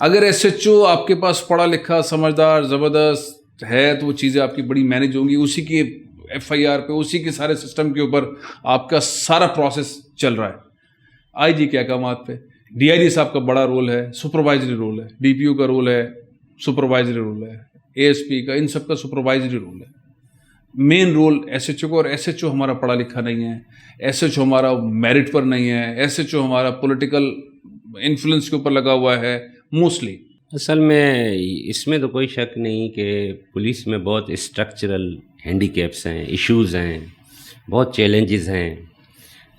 اگر S H او آپ کے پاس پڑھا لکھا سمجھدار زبردست ہے تو وہ چیزیں آپ کی بڑی مینیج ہوں گی. اسی کی ایف آئی آر پہ, اسی کے سارے سسٹم کے اوپر آپ کا سارا پروسیس چل رہا ہے. آئی جی کے احکامات پہ ڈی آئی جی صاحب کا بڑا رول ہے, سپروائزری رول ہے, ڈی پی او کا رول ہے, سپروائزری رول ہے, اے ایس پی کا, ان سب کا سپروائزری رول ہے. Main role S H O کو, اور ایس ایچ او ہمارا پڑھا لکھا نہیں ہے, ایس ایچ او ہمارا میرٹ پر نہیں ہے, ایس ایچ او ہمارا پولیٹیکل انفلوئنس کے اوپر لگا ہوا ہے موسٹلی. اصل میں اس میں تو کوئی شک نہیں کہ پولیس میں بہت اسٹرکچرل ہینڈی کیپس ہیں, ایشوز ہیں, بہت چیلنجز ہیں.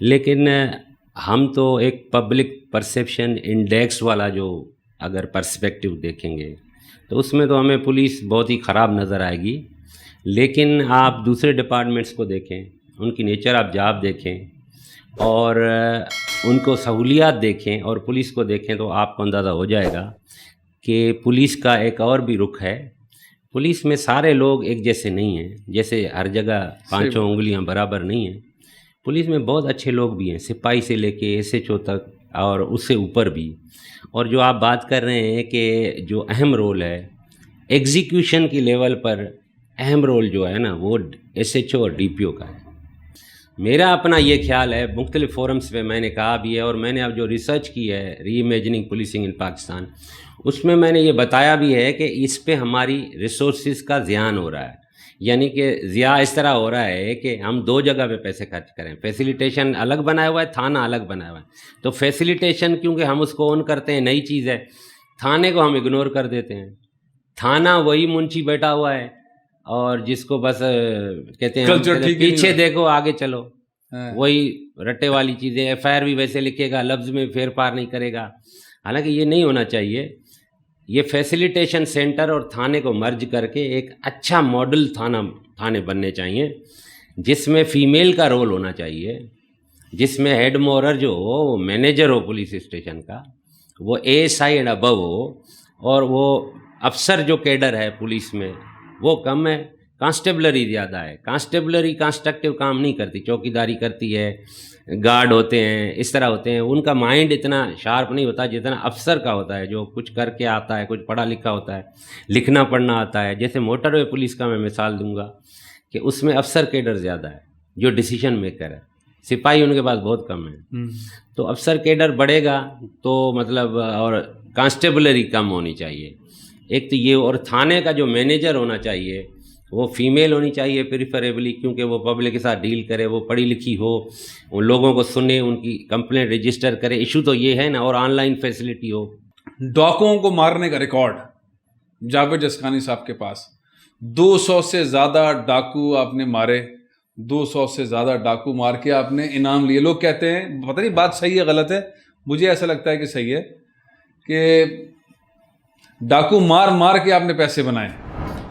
لیکن ہم تو ایک پبلک پرسیپشن انڈیکس والا جو اگر پرسپیکٹیو دیکھیں گے تو اس میں تو ہمیں پولیس بہت ہی خراب نظر آئے گی. لیکن آپ دوسرے ڈپارٹمنٹس کو دیکھیں, ان کی نیچر آف جاب دیکھیں اور ان کو سہولیات دیکھیں اور پولیس کو دیکھیں تو آپ کو اندازہ ہو جائے گا کہ پولیس کا ایک اور بھی رخ ہے. پولیس میں سارے لوگ ایک جیسے نہیں ہیں, جیسے ہر جگہ پانچوں انگلیاں برابر نہیں ہیں. پولیس میں بہت اچھے لوگ بھی ہیں, سپاہی سے لے کے ایس ایچ او تک اور اس سے اوپر بھی. اور جو آپ بات کر رہے ہیں کہ جو اہم رول ہے ایگزیکیوشن کی لیول پر, اہم رول جو ہے نا وہ ایس ایچ او اور ڈی پی او کا ہے. میرا اپنا یہ خیال ہے, مختلف فورمز پہ میں نے کہا بھی ہے, اور میں نے اب جو ریسرچ کی ہے ری امیجننگ پولیسنگ ان پاکستان, اس میں نے یہ بتایا بھی ہے کہ اس پہ ہماری ریسورسز کا زیان ہو رہا ہے. یعنی کہ ضیاع اس طرح ہو رہا ہے کہ ہم دو جگہ پہ پیسے خرچ کریں. فیسیلیٹیشن الگ بنایا ہوا ہے, تھانہ الگ بنایا ہوا ہے. تو فیسیلیٹیشن کیونکہ ہم اس کو آن کرتے ہیں, نئی چیز ہے, تھانے کو ہم اگنور کر دیتے ہیں. تھانہ وہی منشی بیٹھا ہوا ہے اور جس کو بس کہتے ہیں پیچھے دیکھو آگے چلو, وہی رٹے والی چیزیں. ایف آئی آر بھی ویسے لکھے گا, لفظ میں پھیر پار نہیں کرے گا. حالانکہ یہ نہیں ہونا چاہیے. یہ فیسیلیٹیشن سینٹر اور تھانے کو مرج کر کے ایک اچھا ماڈل تھانے بننے چاہیے, جس میں فیمیل کا رول ہونا چاہیے, جس میں ہیڈ مورر جو ہو وہ مینیجر ہو پولیس اسٹیشن کا, وہ A S I and above ہو, اور وہ افسر جو کیڈر ہے پولیس میں وہ کم ہے, کانسٹیبلری زیادہ ہے. کانسٹیبلری کانسٹرکٹیو کام نہیں کرتی, چوکیداری کرتی ہے, گارڈ ہوتے ہیں, اس طرح ہوتے ہیں. ان کا مائنڈ اتنا شارپ نہیں ہوتا جتنا افسر کا ہوتا ہے, جو کچھ کر کے آتا ہے, کچھ پڑھا لکھا ہوتا ہے, لکھنا پڑھنا آتا ہے. جیسے موٹر وے پولیس کا میں مثال دوں گا کہ اس میں افسر کیڈر زیادہ ہے جو ڈیسیشن میکر ہے, سپاہی ان کے پاس بہت کم ہے. تو افسر کیڈر بڑھے گا تو مطلب, اور کانسٹیبلری کم ہونی چاہیے ایک تو یہ. اور تھانے کا جو مینیجر ہونا چاہیے وہ فیمیل ہونی چاہیے پریفریبلی, کیونکہ وہ پبلک کے ساتھ ڈیل کرے, وہ پڑھی لکھی ہو, ان لوگوں کو سنے, ان کی کمپلینٹ رجسٹر کرے. ایشو تو یہ ہے نا, اور آن لائن فیسلٹی ہو. ڈاکوؤں کو مارنے کا ریکارڈ جاوید جسکانی صاحب کے پاس, 200 سے زیادہ ڈاکو آپ نے مارے, 200 سے زیادہ ڈاکو مار کے آپ نے انعام لیے. لوگ کہتے ہیں, پتہ نہیں بات صحیح ہے غلط ہے, مجھے ایسا لگتا ہے کہ صحیح ہے, کہ ڈاکو مار کے آپ نے پیسے بنائے.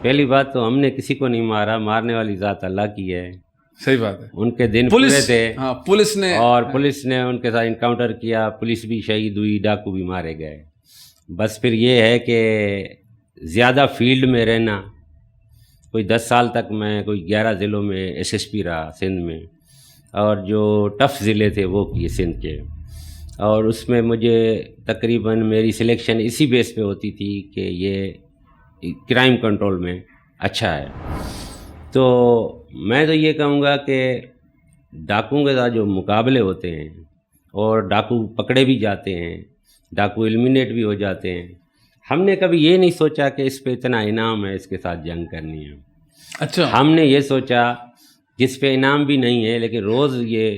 پہلی بات تو ہم نے کسی کو نہیں مارا, مارنے والی ذات اللہ کی ہے. صحیح بات ہے. ان کے دن پورے تھے, ہاں پولیس نے, اور پولیس نے ان کے ساتھ انکاؤنٹر کیا, پولیس بھی شہید ہوئی, ڈاکو بھی مارے گئے. بس پھر یہ ہے کہ زیادہ فیلڈ میں رہنا, کوئی 10 سال تک میں کوئی 11 ضلعوں میں ایس ایس پی رہا سندھ میں, اور جو ٹف ضلع تھے وہ کیے سندھ کے, اور اس میں مجھے تقریباً میری سلیکشن اسی بیس پہ ہوتی تھی کہ یہ کرائم کنٹرول میں اچھا ہے. تو میں تو یہ کہوں گا کہ ڈاکوؤں کے ساتھ جو مقابلے ہوتے ہیں, اور ڈاکو پکڑے بھی جاتے ہیں, ڈاکو ایلیمینیٹ بھی ہو جاتے ہیں, ہم نے کبھی یہ نہیں سوچا کہ اس پہ اتنا انعام ہے, اس کے ساتھ جنگ کرنی ہے. اچھا, ہم نے یہ سوچا جس پہ انعام بھی نہیں ہے لیکن روز یہ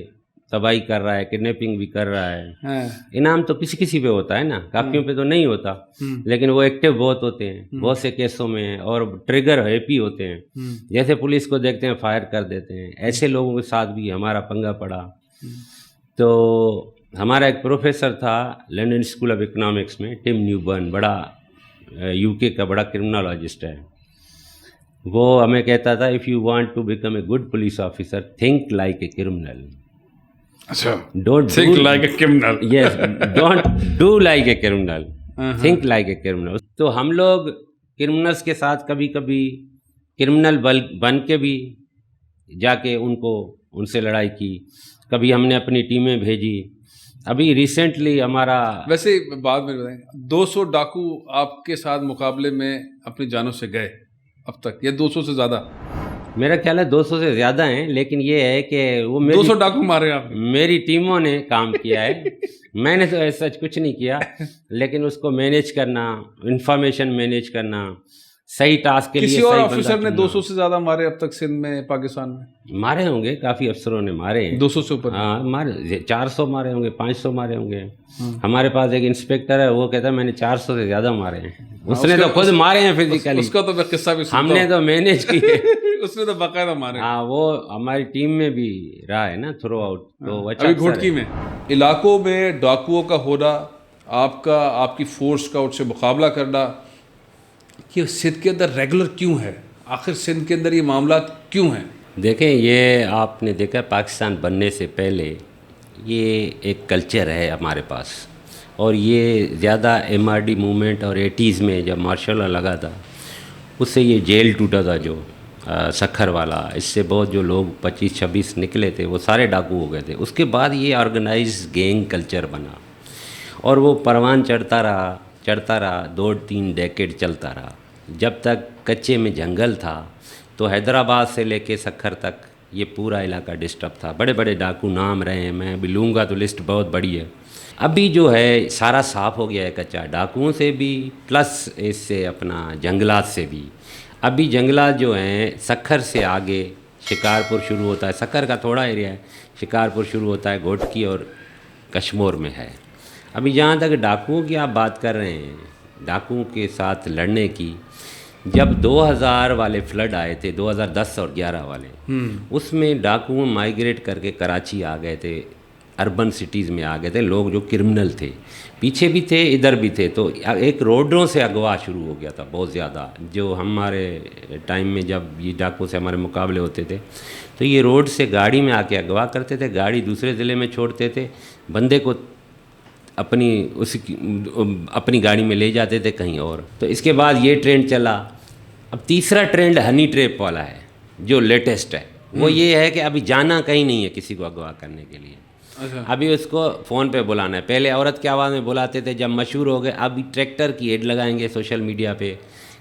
تباہی کر رہا ہے, کڈنیپنگ بھی کر رہا ہے, انعام تو کسی پہ ہوتا ہے نا, کافیوں پہ تو نہیں ہوتا, لیکن وہ ایکٹیو بہت ہوتے ہیں, بہت سے کیسوں میں ہیں, اور ٹریگر ہیپی ہوتے ہیں. جیسے پولیس کو دیکھتے ہیں فائر کر دیتے ہیں, ایسے لوگوں کے ساتھ بھی ہمارا پنگا پڑا. تو ہمارا ایک پروفیسر تھا لنڈن اسکول آف اکنامکس میں, ٹم نیوبرن, بڑا یو کے کا بڑا کرمنالوجسٹ ہے. وہ ہمیں کہتا تھا, if you want to become a good police officer, think like a criminal. اچھا, don't think like a criminal. Yes, don't do like a criminal, think like a criminal. تو ہم لوگ کرمنلس کے ساتھ کبھی کبھی کرمنل بن کے بھی جا کے ان سے لڑائی کی. کبھی ہم نے اپنی ٹیمیں بھیجی, ابھی ریسنٹلی ہمارا ویسے بعد میں بتائیں 200 ڈاکو آپ کے ساتھ مقابلے میں اپنی جانوں سے گئے اب تک یا 200 سے زیادہ؟ میرا خیال ہے 200 سے زیادہ ہیں، لیکن یہ ہے کہ وہ 200 ڈاکو مارے آپ نے؟ میری ٹیموں نے کام کیا ہے، میں نے تو ایسا کچھ نہیں کیا، لیکن اس کو مینیج کرنا، انفارمیشن مینیج کرنا، صحیح ٹاسک کے لیے کسی اور صحیح آفیسر بندہ نے 200 سے زیادہ مارے اب تک سندھ میں، پاکستان میں؟ مارے ہوں گے، کافی افسروں نے مارے ہیں، 200 سے اوپر؟ ہاں مارے، 400 مارے ہوں گے، 500 مارے ہوں گے۔ ہمارے پاس ایک انسپیکٹر ہے، وہ کہتا ہے میں نے 400 سے زیادہ مارے ہیں، اس نے تو خود مارے ہیں فزیکلی، اس کا تو میں قصہ بھی سنتا ہم نے تو مینیج کیے، اس نے تو باقاعدہ مارے۔ ہاں وہ ہماری ٹیم میں بھی رہا ہے نا تھرو آؤٹ، تو اچھا۔ ابھی گھوٹکی میں علاقوں میں ڈاکوؤں کا ہونا، آپ کی فورس کا اس سے مقابلہ کرنا، یہ سندھ کے اندر ریگولر کیوں ہے؟ آخر سندھ کے اندر یہ معاملات کیوں ہیں؟ دیکھیں یہ آپ نے دیکھا پاکستان بننے سے پہلے یہ ایک کلچر ہے ہمارے پاس، اور یہ زیادہ MRD موومنٹ اور 80s میں جب مارشل لا لگا تھا اس سے یہ جیل ٹوٹا تھا جو سکھر والا، اس سے بہت جو لوگ 25-26 نکلے تھے وہ سارے ڈاکو ہو گئے تھے۔ اس کے بعد یہ آرگنائز گینگ کلچر بنا اور وہ پروان چڑھتا رہا 2-3 ڈیکیڈ چلتا رہا، جب تک کچے میں جنگل تھا تو حیدرآباد سے لے کے سکھر تک یہ پورا علاقہ ڈسٹرب تھا، بڑے بڑے ڈاکو نام رہے ہیں، میں ابھی لوں گا تو لسٹ بہت بڑی ہے۔ ابھی جو ہے سارا صاف ہو گیا ہے کچا، ڈاکوؤں سے بھی پلس اس سے اپنا جنگلات سے بھی۔ ابھی جنگلات جو ہیں سکھر سے آگے شکارپور شروع ہوتا ہے، سکھر کا تھوڑا ایریا ہے، شکارپور شروع ہوتا ہے گھوٹکی اور کشمور میں ہے۔ ابھی جہاں تک ڈاکوؤں کی آپ بات کر رہے ہیں، ڈاکوؤں کے ساتھ لڑنے کی، جب 2000 والے فلڈ آئے تھے، 2010 اور 11 والے، اس میں ڈاکو مائیگریٹ کر کے کراچی آ گئے تھے، اربن سٹیز میں آ گئے تھے، لوگ جو کرمنل تھے پیچھے بھی تھے ادھر بھی تھے، تو ایک روڈوں سے اغوا شروع ہو گیا تھا بہت زیادہ۔ جو ہمارے ٹائم میں جب یہ ڈاکو سے ہمارے مقابلے ہوتے تھے تو یہ روڈ سے گاڑی میں آ کے اغوا کرتے تھے، گاڑی دوسرے ضلع میں چھوڑتے تھے، بندے کو اپنی گاڑی میں لے جاتے تھے کہیں اور۔ تو اس کے بعد یہ ٹرینڈ چلا۔ اب تیسرا ٹرینڈ ہنی ٹریپ والا ہے جو لیٹسٹ ہے، وہ یہ ہے کہ ابھی جانا کہیں نہیں ہے کسی کو اغوا کرنے کے لیے، ابھی اس کو فون پہ بلانا ہے۔ پہلے عورت کی آواز میں بلاتے تھے، جب مشہور ہو گئے ابھی ٹریکٹر کی ایڈ لگائیں گے سوشل میڈیا پہ،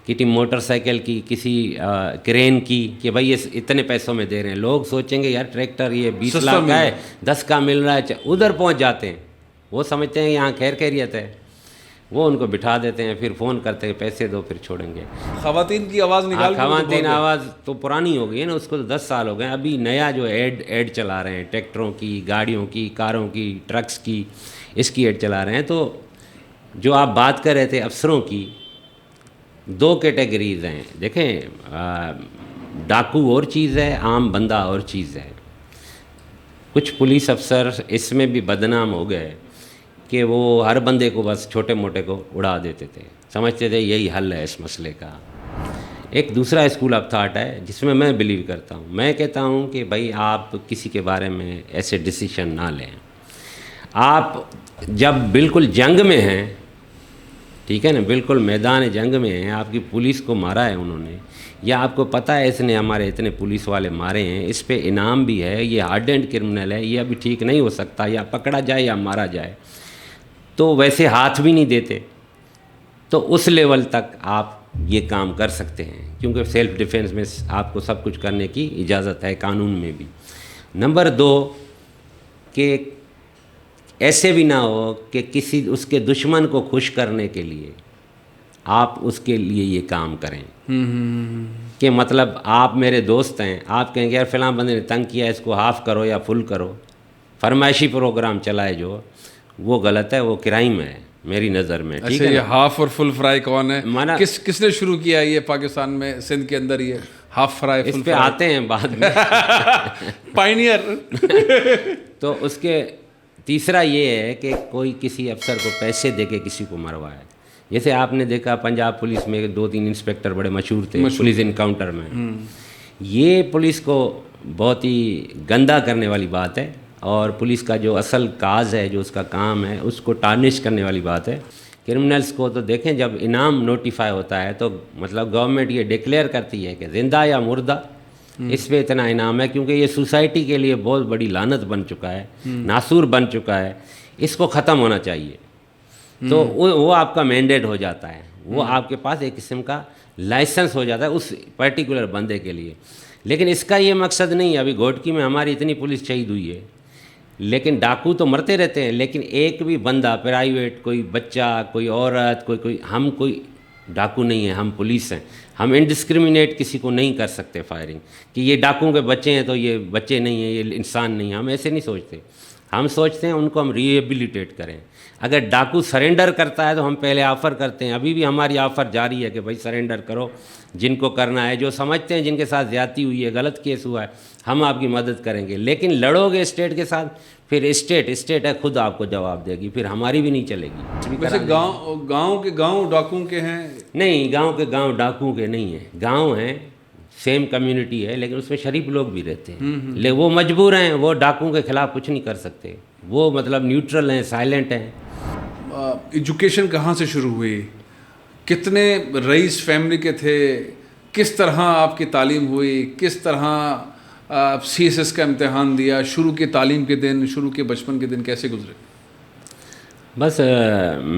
کسی موٹر سائیکل کی، کسی کرین کی، کہ بھائی یہ اتنے پیسوں میں دے رہے ہیں۔ لوگ سوچیں گے یار ٹریکٹر یہ 20 لاکھ کا ہے، 10 کا مل رہا ہے، ادھر پہنچ جاتے ہیں، وہ سمجھتے ہیں یہاں خیر خیریت ہے، وہ ان کو بٹھا دیتے ہیں، پھر فون کرتے ہیں پیسے دو پھر چھوڑیں گے۔ خواتین کی آواز نکال، خواتین آواز تو پرانی ہو گئی ہے نا، اس کو تو 10 سال ہو گئے۔ ابھی نیا جو ایڈ چلا رہے ہیں ٹریکٹروں کی، گاڑیوں کی، کاروں کی، ٹرکس کی، اس کی ایڈ چلا رہے ہیں۔ تو جو آپ بات کر رہے تھے افسروں کی، 2 کیٹیگریز ہیں۔ دیکھیں ڈاکو اور چیز ہے، عام بندہ اور چیز ہے۔ کچھ پولیس افسر اس میں بھی بدنام ہو گئے کہ وہ ہر بندے کو بس چھوٹے موٹے کو اڑا دیتے تھے، سمجھتے تھے یہی حل ہے اس مسئلے کا۔ ایک دوسرا اسکول آف تھاٹ ہے جس میں بلیو کرتا ہوں، میں کہتا ہوں کہ بھائی آپ کسی کے بارے میں ایسے ڈیسیشن نہ لیں۔ آپ جب بالکل جنگ میں ہیں، ٹھیک ہے نا، بالکل میدان جنگ میں ہیں، آپ کی پولیس کو مارا ہے انہوں نے، یا آپ کو پتہ ہے اس نے ہمارے اتنے پولیس والے مارے ہیں، اس پہ انعام بھی ہے، یہ ہارڈ اینڈ کرمنل ہے، یہ ابھی ٹھیک نہیں ہو سکتا، یا پکڑا جائے یا مارا جائے، تو ویسے ہاتھ بھی نہیں دیتے۔ تو اس لیول تک آپ یہ کام کر سکتے ہیں، کیونکہ سیلف ڈیفینس میں آپ کو سب کچھ کرنے کی اجازت ہے قانون میں بھی۔ نمبر 2 کہ ایسے بھی نہ ہو کہ اس کے دشمن کو خوش کرنے کے لیے آپ اس کے لیے یہ کام کریں، کہ مطلب آپ میرے دوست ہیں، آپ کہیں گے یار فلاں بندے نے تنگ کیا، اس کو ہاف کرو یا فل کرو، فرمائشی پروگرام چلائے جو، وہ غلط ہے، وہ کرائم ہے میری نظر میں۔ ٹھیک ہے، یہ ہاف اور فل فرائی کون ہے؟ کس نے شروع کیا یہ پاکستان میں، سندھ کے اندر یہ ہاف فرائی اس پہ آتے ہیں بعد میں پائنیئر۔ تو اس کے تیسرا یہ ہے کہ کوئی کسی افسر کو پیسے دے کے کسی کو مروائے، جیسے آپ نے دیکھا پنجاب پولیس میں 2-3 انسپیکٹر بڑے مشہور تھے پولیس انکاؤنٹر میں، یہ پولیس کو بہت ہی گندا کرنے والی بات ہے، اور پولیس کا جو اصل کاز ہے، جو اس کا کام ہے، اس کو ٹارنش کرنے والی بات ہے۔ کرمنلز کو تو دیکھیں جب انعام نوٹیفائی ہوتا ہے تو مطلب گورنمنٹ یہ ڈکلیئر کرتی ہے کہ زندہ یا مردہ اس پہ اتنا انعام ہے، کیونکہ یہ سوسائٹی کے لیے بہت بڑی لعنت بن چکا ہے، ناسور بن چکا ہے۔ اس کو ختم ہونا چاہیے. تو وہ آپ کا مینڈیٹ ہو جاتا ہے, وہ آپ کے پاس ایک قسم کا لائسنس ہو جاتا ہے اس پرٹیکولر بندے کے لیے. لیکن اس کا یہ مقصد نہیں ہے. ابھی گھوٹکی میں ہماری اتنی پولیس شہید ہوئی ہے, لیکن ڈاکو تو مرتے رہتے ہیں, لیکن ایک بھی بندہ پرائیویٹ, کوئی بچہ, کوئی عورت, کوئی ہم کوئی ڈاکو نہیں ہیں, ہم پولیس ہیں. ہم انڈسکریمنیٹ کسی کو نہیں کر سکتے فائرنگ کہ یہ ڈاکوؤں کے بچے ہیں تو یہ بچے نہیں ہیں, یہ انسان نہیں ہیں. ہم ایسے نہیں سوچتے. ہم سوچتے ہیں ان کو ہم ریہیبلیٹیٹ کریں. اگر ڈاکو سرنڈر کرتا ہے تو ہم پہلے آفر کرتے ہیں. ابھی بھی ہماری آفر جاری ہے کہ بھائی سرنڈر کرو جن کو کرنا ہے, جو سمجھتے ہیں جن کے ساتھ زیادتی ہوئی ہے, غلط کیس ہوا ہے, ہم آپ کی مدد کریں گے. لیکن لڑو گے اسٹیٹ کے ساتھ, پھر اسٹیٹ ہے خود آپ کو جواب دے گی, پھر ہماری بھی نہیں چلے گی. ویسے گاؤں کے گاؤں ڈاکوؤں کے ہیں؟ نہیں, گاؤں کے گاؤں ڈاکوؤں کے نہیں ہیں. گاؤں ہیں, سیم کمیونٹی ہے, لیکن اس میں شریف لوگ بھی رہتے ہیں. لیکن وہ مجبور ہیں, وہ ڈاکوؤں کے خلاف کچھ نہیں کر سکتے. وہ مطلب نیوٹرل ہیں, سائلنٹ ہیں. ایجوکیشن کہاں سے شروع ہوئی؟ کتنے رئیس فیملی کے تھے؟ کس طرح آپ کی تعلیم ہوئی؟ کس طرح سی ایس ایس کا امتحان دیا؟ شروع کے تعلیم کے دن, شروع کے بچپن کے دن کیسے گزرے؟ بس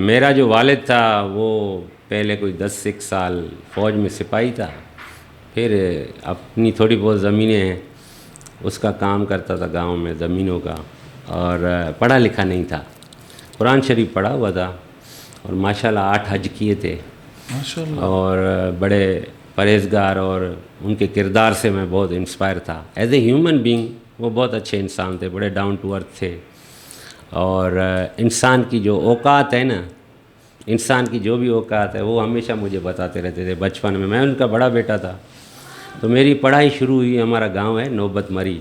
میرا جو والد تھا وہ پہلے کوئی 10 سال فوج میں سپاہی تھا. پھر اپنی تھوڑی بہت زمینیں ہیں اس کا کام کرتا تھا گاؤں میں زمینوں کا, اور پڑھا لکھا نہیں تھا. قرآن شریف پڑھا ہوا تھا اور ماشاءاللہ 8 حج کیے تھے, اور بڑے پرہیزگار, اور ان کے کردار سے میں بہت انسپائر تھا. ایز اے ہیومن بینگ وہ بہت اچھے انسان تھے, بڑے ڈاؤن ٹو ارتھ تھے. اور انسان کی جو اوقات ہے نا, انسان کی جو بھی اوقات ہے وہ ہمیشہ مجھے بتاتے رہتے تھے بچپن میں. میں ان کا بڑا بیٹا تھا. تو میری پڑھائی شروع ہوئی, ہمارا گاؤں ہے نوبت مری,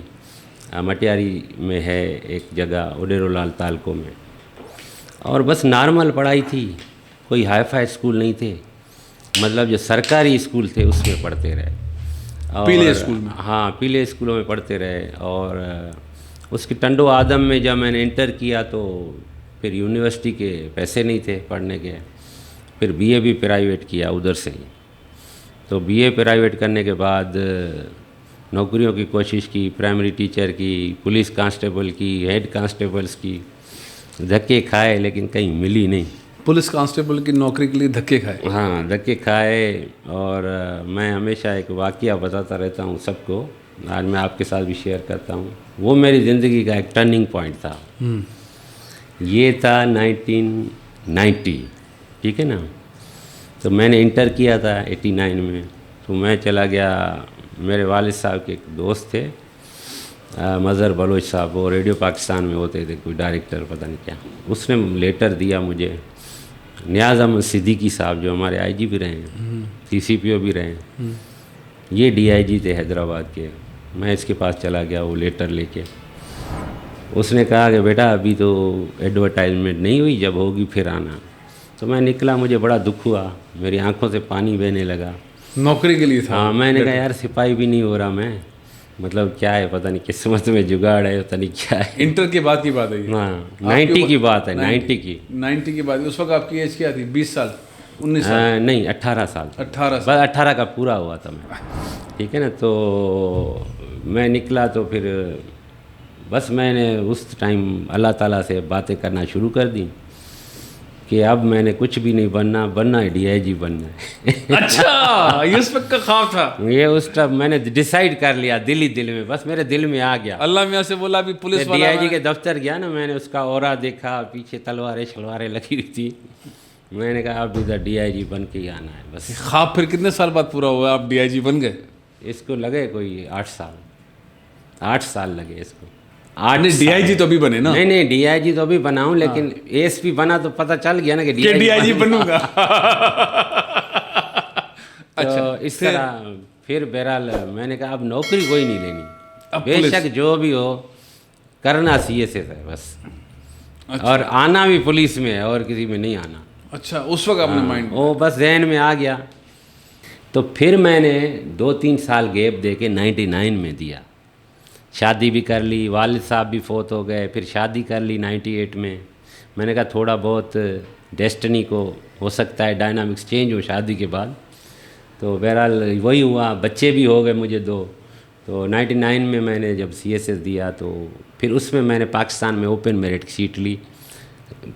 مٹیاری میں ہے ایک جگہ, اڈیرو لال تعلقوں میں. اور بس نارمل پڑھائی تھی, کوئی ہائی فائی اسکول نہیں تھے, مطلب جو سرکاری اسکول تھے اس میں پڑھتے رہے. پیلے اسکول میں؟ ہاں, پیلے اسکولوں میں پڑھتے رہے. اور اس کی ٹنڈو آدم میں جب میں نے انٹر کیا تو پھر یونیورسٹی کے پیسے نہیں تھے پڑھنے کے. پھر بی اے بھی پرائیویٹ کیا ادھر سے ہی. تو بی اے پرائیویٹ کرنے کے بعد نوکریوں کی کوشش کی, پرائمری ٹیچر کی, پولیس کانسٹیبل کی, ہیڈ کانسٹیبلز کی, دھکے کھائے لیکن کہیں ملی نہیں. پولیس کانسٹیبل کی نوکری کے لیے دھکے کھائے؟ ہاں, دھکے کھائے. اور میں ہمیشہ ایک واقعہ بتاتا رہتا ہوں سب کو, آج میں آپ کے ساتھ بھی شیئر کرتا ہوں. وہ میری زندگی کا ایک ٹرننگ پوائنٹ تھا. یہ تھا 1990, ٹھیک ہے نا. تو میں نے انٹر کیا تھا 89 میں. تو میں چلا گیا, میرے والد صاحب کے ایک دوست تھے مظہر بلوچ صاحب, وہ ریڈیو پاکستان میں ہوتے تھے, کوئی ڈائریکٹر پتہ نہیں کیا. اس نے لیٹر دیا مجھے. نیاز احمد صدیقی صاحب جو ہمارے آئی جی بھی رہے ہیں, سی سی پی او بھی رہے ہیں, یہ ڈی آئی جی تھے حیدرآباد کے. میں اس کے پاس چلا گیا وہ لیٹر لے کے. اس نے کہا کہ بیٹا ابھی تو ایڈورٹائزمنٹ نہیں ہوئی, جب ہوگی پھر آنا. تو میں نکلا, مجھے بڑا دکھ ہوا, میری آنکھوں سے پانی بہنے لگا. نوکری کے لیے تھا؟ ہاں, میں نے کہا یار سپاہی بھی نہیں ہو رہا میں, مطلب کیا ہے پتہ نہیں قسمت میں جگاڑ ہے, پتہ نہیں کیا ہے. انٹر کے بعد کی بات ہے؟ ہاں, 90 کی بات ہے, 90 کی بات. اس وقت آپ کی ایج کیا تھی؟ 20 سال 19 سال؟ نہیں, 18 سال. 18 بس 18 کا پورا ہوا تھا میں, ٹھیک ہے نا. تو میں نکلا تو پھر بس میں نے اس ٹائم اللہ تعالیٰ سے باتیں کرنا شروع کر دیں کہ اب میں نے کچھ بھی نہیں بننا ہے, ڈی آئی جی بننا ہے. اچھا, یہ اس وقت کا خواب تھا؟ یہ اس ٹائم میں نے ڈیسائیڈ کر لیا دل میں, بس میرے دل میں آ گیا. اللہ میاں سے بولا بھی پولیس والا. ڈی آئی جی کے دفتر گیا نا, میں نے اس کا اورا دیکھا, پیچھے تلواریں شلواریں لگی ہوئی تھی. میں نے کہا اب ادھر ڈی آئی جی بن کے ہی آنا ہے بس. خواب پھر کتنے سال بعد پورا ہوا, آپ ڈی آئی جی بن گئے؟ اس کو لگے کوئی 8 سال لگے اس کو. ڈی آئی جی تو ابھی بنے نا؟ نہیں, ڈی آئی جی تو ابھی بناؤں, لیکن ایس پی بنا تو پتہ چل گیا نا کہ ڈی آئی جی بنوں گا. اچھا, اس طرح پھر بہرحال میں نے کہا اب نوکری کوئی نہیں لینی, بے شک جو بھی ہو کرنا سی ایس ایس ہے بس. اور آنا بھی پولیس میں ہے اور کسی میں نہیں آنا. اچھا, اس وقت آپ نے مائنڈ وہ بس ذہن میں آ گیا. تو پھر میں نے 2-3 سال گیپ دے کے 99 میں دیا. شادی بھی کر لی, والد صاحب بھی فوت ہو گئے, پھر شادی کر لی 98 میں. میں نے کہا تھوڑا بہت ڈیسٹنی کو ہو سکتا ہے ڈائنامکس چینج ہو شادی کے بعد. تو بہرحال وہی ہوا, بچے بھی ہو گئے مجھے 2. تو 99 میں نے جب سی ایس ایس دیا تو پھر اس میں نے پاکستان میں اوپن میرٹ کی سیٹ لی.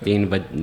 3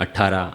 18,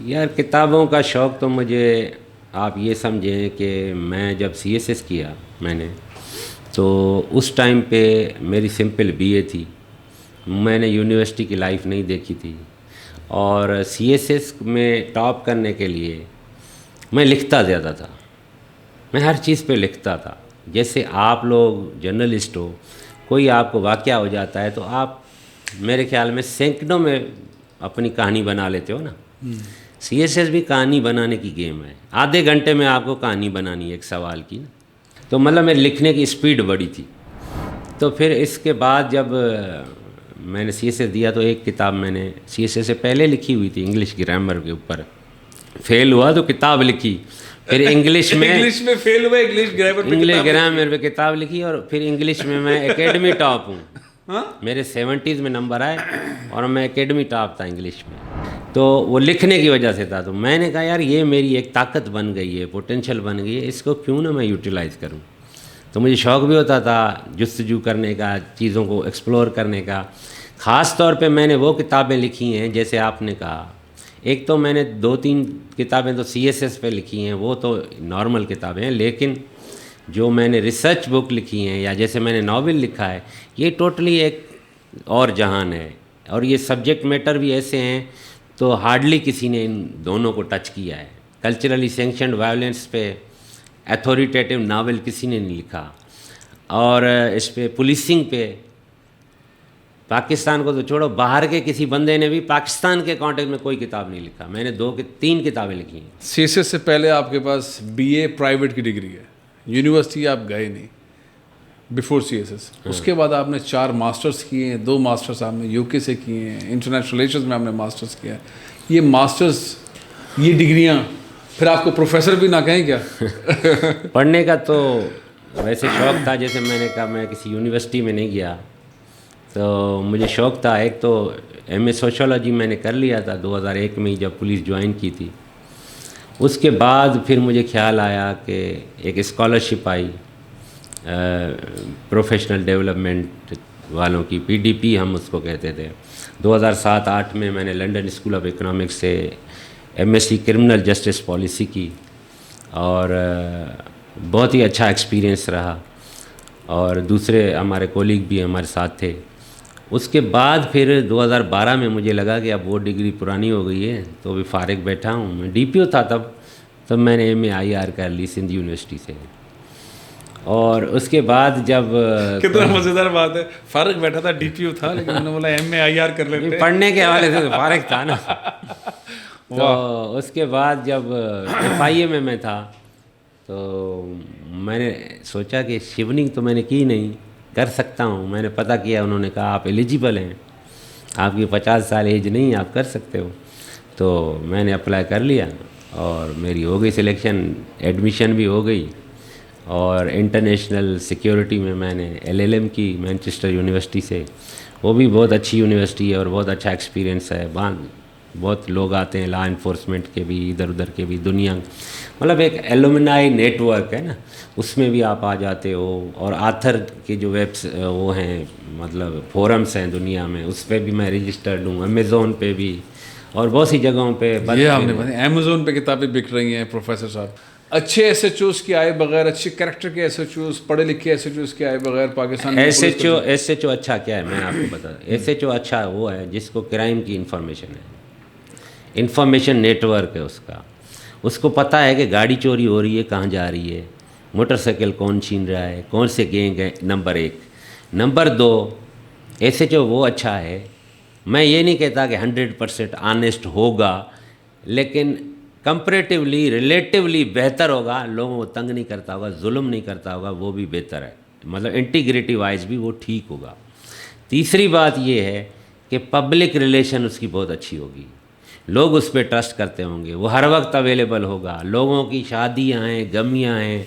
یار کتابوں کا شوق تو مجھے آپ یہ سمجھیں کہ میں جب CSS کیا میں نے، تو اس ٹائم پہ میری سمپل BA تھی، میں نے یونیورسٹی کی لائف نہیں دیکھی تھی، اور CSS میں ٹاپ کرنے کے لیے میں لکھتا زیادہ تھا، میں ہر چیز پہ لکھتا تھا. جیسے آپ لوگ جرنلسٹ ہو، کوئی آپ کو واقعہ ہو جاتا ہے تو آپ میرے خیال میں سینکڑوں میں اپنی کہانی بنا لیتے ہو نا. CSS بھی کہانی بنانے کی گیم ہے، آدھے گھنٹے میں آپ کو کہانی بنانی ہے ایک سوال کی نا. تو مطلب میرے لکھنے کی اسپیڈ بڑی تھی. تو پھر اس کے بعد جب میں نے CSS دیا تو ایک کتاب میں نے CSS سے پہلے لکھی ہوئی تھی انگلش گرامر کے اوپر، فیل ہوا تو کتاب لکھی، پھر انگلش میں فیل ہوا، انگلش گرامر پہ کتاب لکھی، اور پھر انگلش میں اکیڈمی ٹاپ ہوں. میرے 70s میں نمبر آئے اور میں اکیڈمی ٹاپ تھا انگلش میں. تو وہ لکھنے کی وجہ سے تھا. تو میں نے کہا یار یہ میری ایک طاقت بن گئی ہے، پوٹینشیل بن گئی ہے، اس کو کیوں نہ میں یوٹیلائز کروں. تو مجھے شوق بھی ہوتا تھا جستجو کرنے کا، چیزوں کو ایکسپلور کرنے کا. خاص طور پہ میں نے وہ کتابیں لکھی ہیں جیسے آپ نے کہا. ایک تو میں نے 2-3 کتابیں تو CSS پہ لکھی ہیں، وہ تو نارمل کتابیں ہیں، لیکن جو میں نے ریسرچ بک لکھی ہیں یا جیسے میں نے ناول لکھا ہے، یہ ٹوٹلی ایک اور جہان ہے. اور یہ سبجیکٹ میٹر بھی ایسے ہیں تو ہارڈلی کسی نے ان دونوں کو ٹچ کیا ہے. کلچرلی سینکشنڈ وائلنس پہ ایتھوریٹیٹیو ناول کسی نے نہیں لکھا، اور اس پہ پولیسنگ پہ پاکستان کو تو چھوڑو، باہر کے کسی بندے نے بھی پاکستان کے کانٹیکٹ میں کوئی کتاب نہیں لکھا. میں نے 2-3 کتابیں لکھی ہیں. CSS سے پہلے آپ کے پاس BA پرائیویٹ کی ڈگری ہے، یونیورسٹی آپ گئے نہیں بیفور CSS. اس کے بعد آپ نے 4 ماسٹرز کیے ہیں، 2 ماسٹرز آپ نے UK سے کیے ہیں، انٹرنیشنل ریلیشنز میں آپ نے ماسٹرز کیا ہے. یہ ماسٹرز، یہ ڈگریاں پھر آپ کو پروفیسر بھی نہ کہیں کیا؟ پڑھنے کا تو ویسے شوق تھا، جیسے میں نے کہا میں کسی یونیورسٹی میں نہیں گیا، تو مجھے شوق تھا. ایک تو MA سوشولوجی میں نے کر لیا تھا 2001 میں جب پولیس جوائن کی تھی. اس کے بعد پھر مجھے خیال آیا کہ ایک اسکالرشپ آئی پروفیشنل ڈیولپمنٹ والوں کی، PDP ہم اس کو کہتے تھے. 2007-8 میں میں نے لنڈن اسکول آف اکنامکس سے MSc کرمنل جسٹس پالیسی کی، اور بہت ہی اچھا ایکسپیرینس رہا، اور دوسرے ہمارے کولیگ بھی ہمارے ساتھ تھے. اس کے بعد پھر 2012 میں مجھے لگا کہ اب وہ ڈگری پرانی ہو گئی ہے تو بھی فارغ بیٹھا ہوں. میں DPO تھا تب میں نے MA IR کر لی سندھ یونیورسٹی سے. اور اس کے بعد جب کتنا مزیدار بات ہے، فارغ بیٹھا تھا، DPO تھا، لیکن میں نے بولا MA IR کر لیتے. پڑھنے کے حوالے سے فارغ تھا نا. تو اس کے بعد جب FIA میں تھا تو میں نے سوچا کہ شیوننگ تو میں نے کی نہیں، کر سکتا ہوں. میں نے پتہ کیا، انہوں نے کہا آپ ایلیجیبل ہیں، آپ کی 50 سال ایج نہیں، آپ کر سکتے ہو. تو میں نے اپلائی کر لیا اور میری ہو گئی سلیکشن، ایڈمیشن بھی ہو گئی. اور انٹرنیشنل سیکیورٹی میں نے LLM کی مینچسٹر یونیورسٹی سے، وہ بھی بہت اچھی یونیورسٹی ہے اور بہت اچھا ایکسپیرینس ہے. بہت لوگ آتے ہیں لا انفورسمنٹ کے بھی، ادھر ادھر کے بھی، دنیا مطلب ایک ایلومنائی نیٹ ورک ہے نا، اس میں بھی آپ آ جاتے ہو. اور آتھر کے جو وہ ہیں مطلب فورمس ہیں دنیا میں، اس پہ بھی میں رجسٹرڈ ہوں، امیزون پہ بھی اور بہت سی جگہوں پہ. یہ آپ نے بتایا امیزون پہ کتابیں بک رہی ہیں پروفیسر صاحب. اچھے SHOs کے آئے بغیر، اچھے کریکٹر کے SHOs، پڑھے لکھے SHOs کے آئے بغیر پاکستان میں SHO اچھا کیا ہے میں آپ کو بتا دوں. SHO اچھا وہ ہے جس کو کرائم کی انفارمیشن ہے، انفارمیشن نیٹ ورک ہے اس کو پتہ ہے کہ گاڑی چوری ہو رہی ہے، کہاں جا رہی ہے، موٹر سائیکل کون چھین رہا ہے، کون سے گینگ ہے. نمبر 1. نمبر 2، SHO وہ اچھا ہے، میں یہ نہیں کہتا کہ 100% آنیسٹ ہوگا، لیکن کمپریٹیولی ریلیٹیولی بہتر ہوگا. لوگوں کو تنگ نہیں کرتا ہوگا، ظلم نہیں کرتا ہوگا، وہ بھی بہتر ہے. مطلب انٹیگریٹی وائز بھی وہ ٹھیک ہوگا. تیسری بات یہ ہے کہ پبلک ریلیشن اس کی بہت اچھی ہوگی، لوگ اس پہ ٹرسٹ کرتے ہوں گے، وہ ہر وقت اویلیبل ہوگا. لوگوں کی شادیاں ہیں، غمیاں ہیں.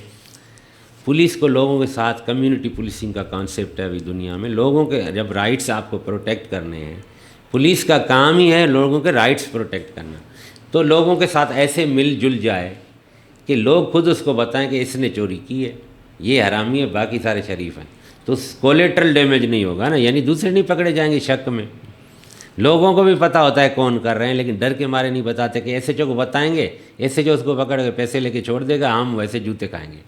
پولیس کو لوگوں کے ساتھ کمیونٹی پولیسنگ کا کانسیپٹ ہے ابھی دنیا میں. لوگوں کے جب رائٹس آپ کو پروٹیکٹ کرنے ہیں، پولیس کا کام ہی ہے لوگوں کے رائٹس پروٹیکٹ کرنا. تو لوگوں کے ساتھ ایسے مل جل جائے کہ لوگ خود اس کو بتائیں کہ اس نے چوری کی ہے، یہ حرامی ہے، باقی سارے شریف ہیں. تو کولیٹرل ڈیمیج نہیں ہوگا نا، یعنی دوسرے نہیں پکڑے جائیں گے شک میں. لوگوں کو بھی پتہ ہوتا ہے کون کر رہے ہیں، لیکن ڈر کے مارے نہیں بتاتے کہ ایس ایچ او کو بتائیں گے، ایس ایچ او اس کو پکڑ کے پیسے لے کے چھوڑ دے گا، ہم ویسے جوتے کھائیں گے،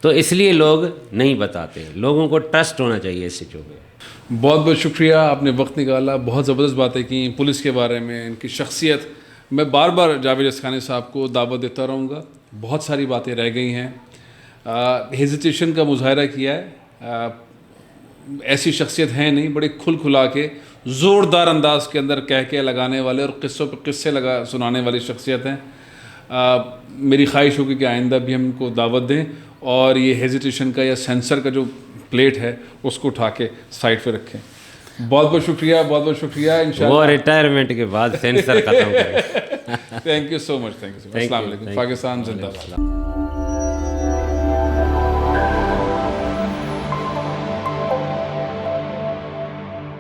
تو اس لیے لوگ نہیں بتاتے. لوگوں کو ٹرسٹ ہونا چاہیے ایس ایچ او پہ. بہت بہت شکریہ، آپ نے وقت نکالا، بہت زبردست باتیں کی پولیس کے بارے میں، ان کی شخصیت. میں بار بار جاوید جسکانی صاحب کو دعوت دیتا رہوں گا. بہت ساری باتیں رہ گئی ہیں. ہیزیٹیشن کا مظاہرہ کیا ہے. ایسی شخصیت ہیں نہیں، بڑے کھل کھلا کے زوردار انداز کے اندر کہہ کے لگانے والے اور قصوں پہ قصے سنانے والی شخصیت ہیں. میری خواہش ہوگی کہ آئندہ بھی ہم ان کو دعوت دیں اور یہ ہیزیٹیشن کا یا سینسر کا جو پلیٹ ہے اس کو اٹھا کے سائڈ پہ رکھیں. بہت بہت شکریہ، بہت بہت شکریہ. انشاءاللہ وہ ریٹائرمنٹ کے بعد سینسر ختم کریں. تھینک یو سو مچ. السلام علیکم. پاکستان زندہ باد.